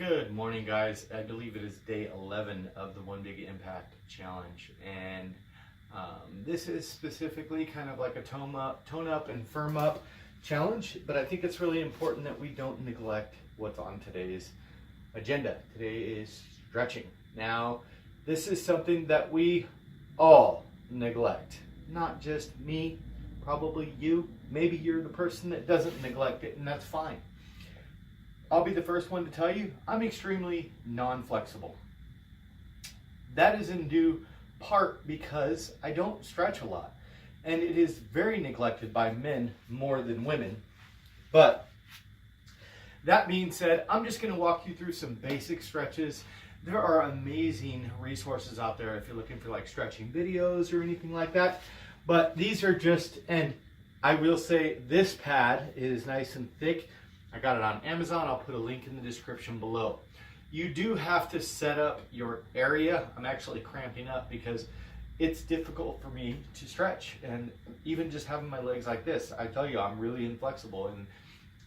Good morning, guys. I believe it is day 11 of the One Big Impact Challenge, and this is specifically kind of like a tone up and firm up challenge, but I think it's really important that we don't neglect what's on today's agenda. Today is stretching. Now, this is something that we all neglect, not just me, probably you. Maybe you're the person that doesn't neglect it, and that's fine. I'll be the first one to tell you, I'm extremely non-flexible. That is in due part because I don't stretch a lot. And it is very neglected by men more than women. But that being said, I'm just going to walk you through some basic stretches. There are amazing resources out there if you're looking for like stretching videos or anything like that. But these are just, and I will say this pad is nice and thick. I got it on Amazon. I'll put a link in the description below. You do have to set up your area. I'm actually cramping up because it's difficult for me to stretch. And even just having my legs like this, I tell you, I'm really inflexible and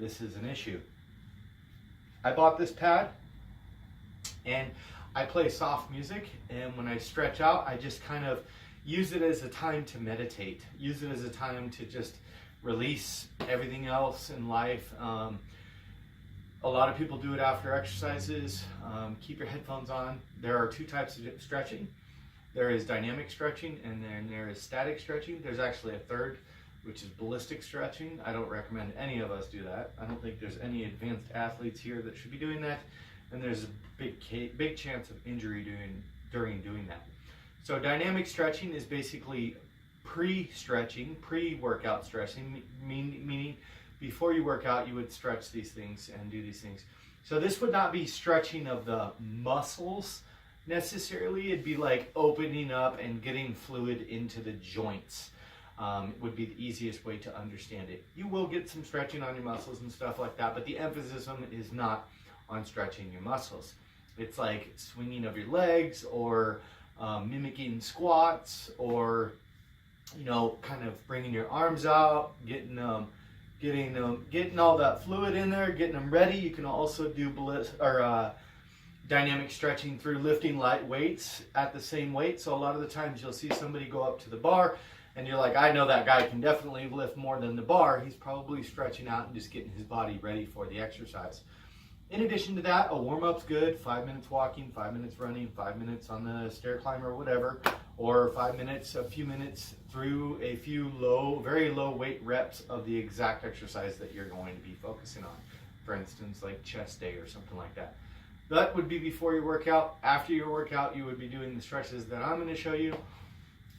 this is an issue. I bought this pad and I play soft music, and when I stretch out, I just kind of use it as a time to meditate. Use it as a time to just release everything else in life. A lot of people do it after exercises. Keep your headphones on. There are two types of stretching. There is dynamic stretching, and then there is static stretching. There's actually a third, which is ballistic stretching. I don't recommend any of us do that. I don't think there's any advanced athletes here that should be doing that, and there's a big chance of injury during doing that. So dynamic stretching is basically pre-stretching, pre-workout stretching, meaning before you work out, you would stretch these things and do these things. So this would not be stretching of the muscles necessarily. It'd be like opening up and getting fluid into the joints. Would be the easiest way to understand it. You will get some stretching on your muscles and stuff like that, but the emphasis is not on stretching your muscles. It's like swinging of your legs, or mimicking squats, or kind of bringing your arms out, getting all that fluid in there, getting them ready. You can also do dynamic stretching through lifting light weights at the same weight. So a lot of the times you'll see somebody go up to the bar and you're like, I know that guy can definitely lift more than the bar. He's probably stretching out and just getting his body ready for the exercise. In addition to that, a warm-up's good. 5 minutes walking, 5 minutes running, 5 minutes on the stair climber or whatever, or 5 minutes, a few minutes through a few very low weight reps of the exact exercise that you're going to be focusing on. For instance, like chest day or something like that. That would be before your workout. After your workout, you would be doing the stretches that I'm going to show you.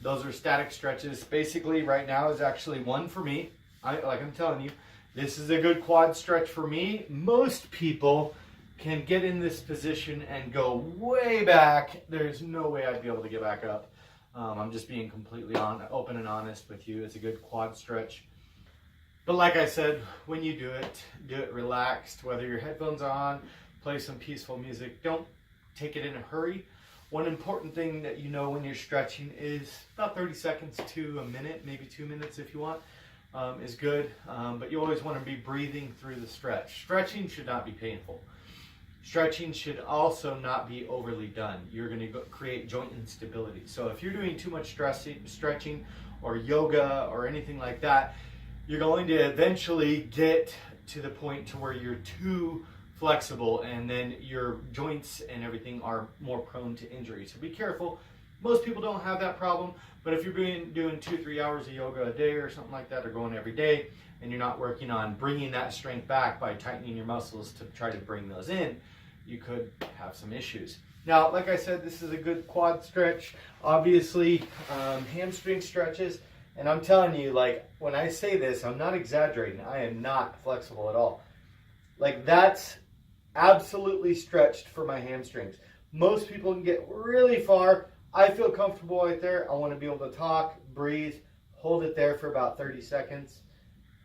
Those are static stretches. Basically, right now is actually one for me. Like I'm telling you, this is a good quad stretch for me. Most people can get in this position and go way back. There's no way I'd be able to get back up. I'm just being completely open and honest with you. It's a good quad stretch. But like I said, when you do it relaxed, whether your headphones are on, play some peaceful music. Don't take it in a hurry. One important thing that you know when you're stretching is about 30 seconds to a minute, maybe 2 minutes if you want. Is good, but you always want to be breathing through the stretch. Stretching should not be painful. Stretching should also not be overly done. You're going to create joint instability. So if you're doing too much stretching or yoga or anything like that, you're going to eventually get to the point to where you're too flexible, and then your joints and everything are more prone to injury. So be careful. Most people don't have that problem, but if you're doing 2-3 hours of yoga a day or something like that, or going every day, and you're not working on bringing that strength back by tightening your muscles to try to bring those in, you could have some issues. Now, like I said, this is a good quad stretch. Obviously, hamstring stretches, and I'm telling you, like, when I say this, I'm not exaggerating. I am not flexible at all. Like, that's absolutely stretched for my hamstrings. Most people can get really far. I feel comfortable right there. I want to be able to talk, breathe, hold it there for about 30 seconds,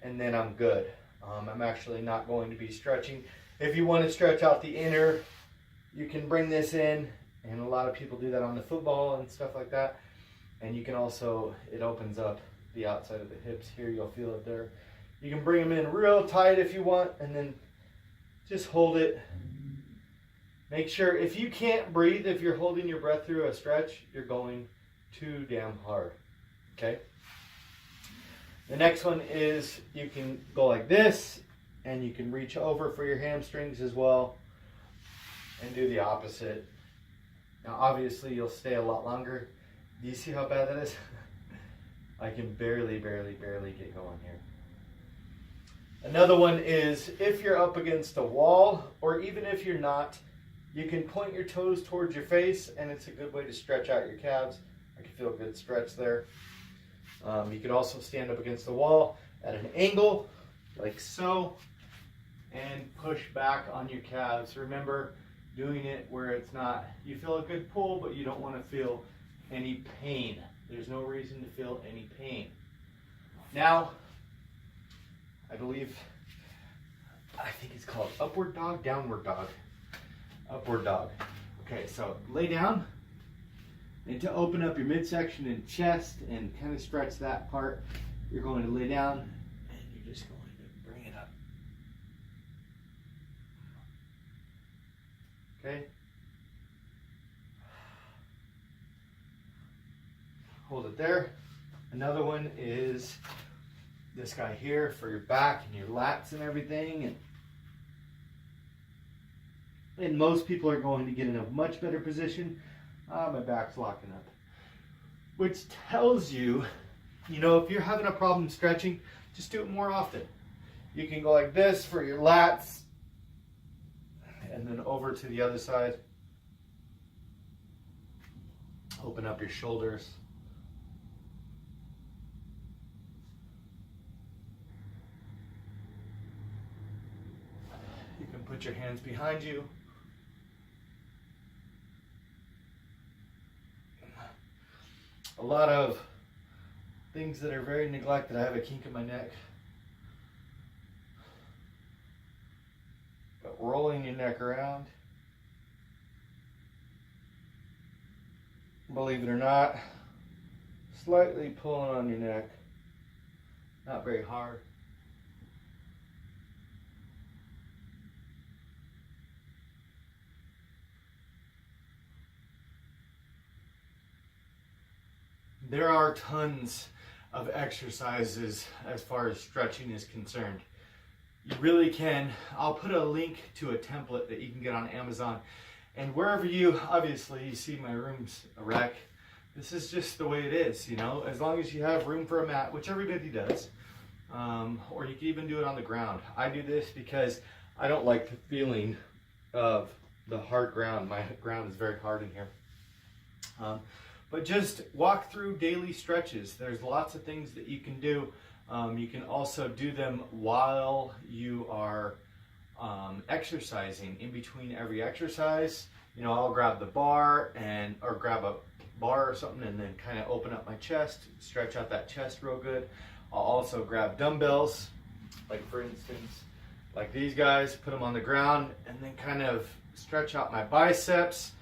and then I'm good. I'm actually not going to be stretching. If you want to stretch out the inner, you can bring this in, and a lot of people do that on the football and stuff like that. And you can also, it opens up the outside of the hips here. You'll feel it there. You can bring them in real tight if you want, and then just hold it Make sure if you can't breathe, if you're holding your breath through a stretch, you're going too damn hard. Okay? The next one is you can go like this, and you can reach over for your hamstrings as well and do the opposite. Now obviously you'll stay a lot longer. Do you see how bad that is? I can barely get going here. Another one is if you're up against a wall, or even if you're not, you can point your toes towards your face, and it's a good way to stretch out your calves. I can feel a good stretch there. You can also stand up against the wall at an angle, like so, and push back on your calves. Remember, doing it where it's not, you feel a good pull, but you don't want to feel any pain. There's no reason to feel any pain. Now, I think it's called upward dog, downward dog. Upward dog. Okay, so lay down. And to open up your midsection and chest and kind of stretch that part, you're going to lay down and you're just going to bring it up. Okay? Hold it there. Another one is this guy here for your back and your lats and everything. And most people are going to get in a much better position. My back's locking up. Which tells you, if you're having a problem stretching, just do it more often. You can go like this for your lats, and then over to the other side. Open up your shoulders. You can put your hands behind you. A lot of things that are very neglected. I have a kink in my neck. But rolling your neck around. Believe it or not, slightly pulling on your neck. Not very hard. There are tons of exercises as far as stretching is concerned. You really can. I'll put a link to a template that you can get on Amazon. And wherever obviously you see my room's a wreck. This is just the way it is, as long as you have room for a mat, which everybody does. Or you can even do it on the ground. I do this because I don't like the feeling of the hard ground. My ground is very hard in here. But just walk through daily stretches. There's lots of things that you can do. You can also do them while you are exercising. In between every exercise, I'll grab the bar or grab a bar or something and then kind of open up my chest, stretch out that chest real good. I'll also grab dumbbells, like for instance, like these guys, put them on the ground and then kind of stretch out my biceps.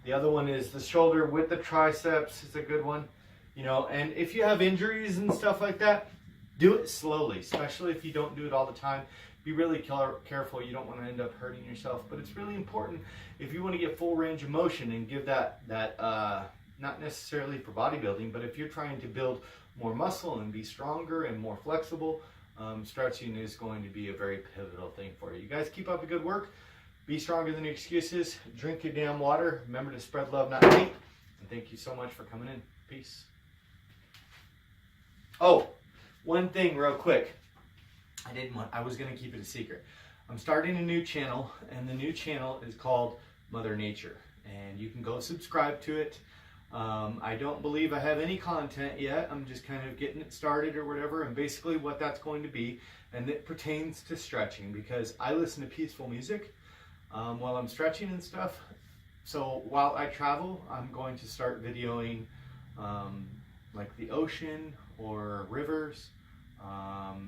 The other one is the shoulder with the triceps. It's a good one, and if you have injuries and stuff like that, do it slowly, especially if you don't do it all the time. Be really careful. You don't want to end up hurting yourself, but it's really important if you want to get full range of motion and give that not necessarily for bodybuilding, but if you're trying to build more muscle and be stronger and more flexible, stretching is going to be a very pivotal thing for you. You guys keep up the good work. Be stronger than your excuses. Drink your damn water. Remember to spread love, not hate. And thank you so much for coming in. Peace. Oh, one thing real quick. I was going to keep it a secret. I'm starting a new channel, and the new channel is called Mother Nature. And you can go subscribe to it. I don't believe I have any content yet. I'm just kind of getting it started or whatever. And basically what that's going to be, and it pertains to stretching, because I listen to peaceful music while I'm stretching and stuff. So while I travel, I'm going to start videoing like the ocean or rivers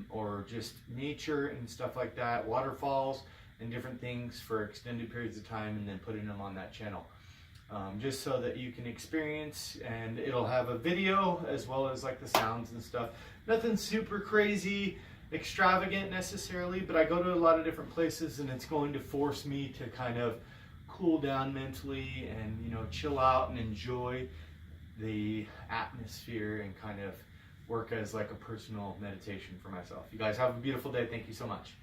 or just nature and stuff like that, waterfalls and different things for extended periods of time, and then putting them on that channel. Just so that you can experience, and it'll have a video as well as like the sounds and stuff. Nothing super crazy, extravagant necessarily, but I go to a lot of different places, and it's going to force me to kind of cool down mentally and, you know, chill out and enjoy the atmosphere and kind of work as like a personal meditation for myself. You guys have a beautiful day. Thank you so much.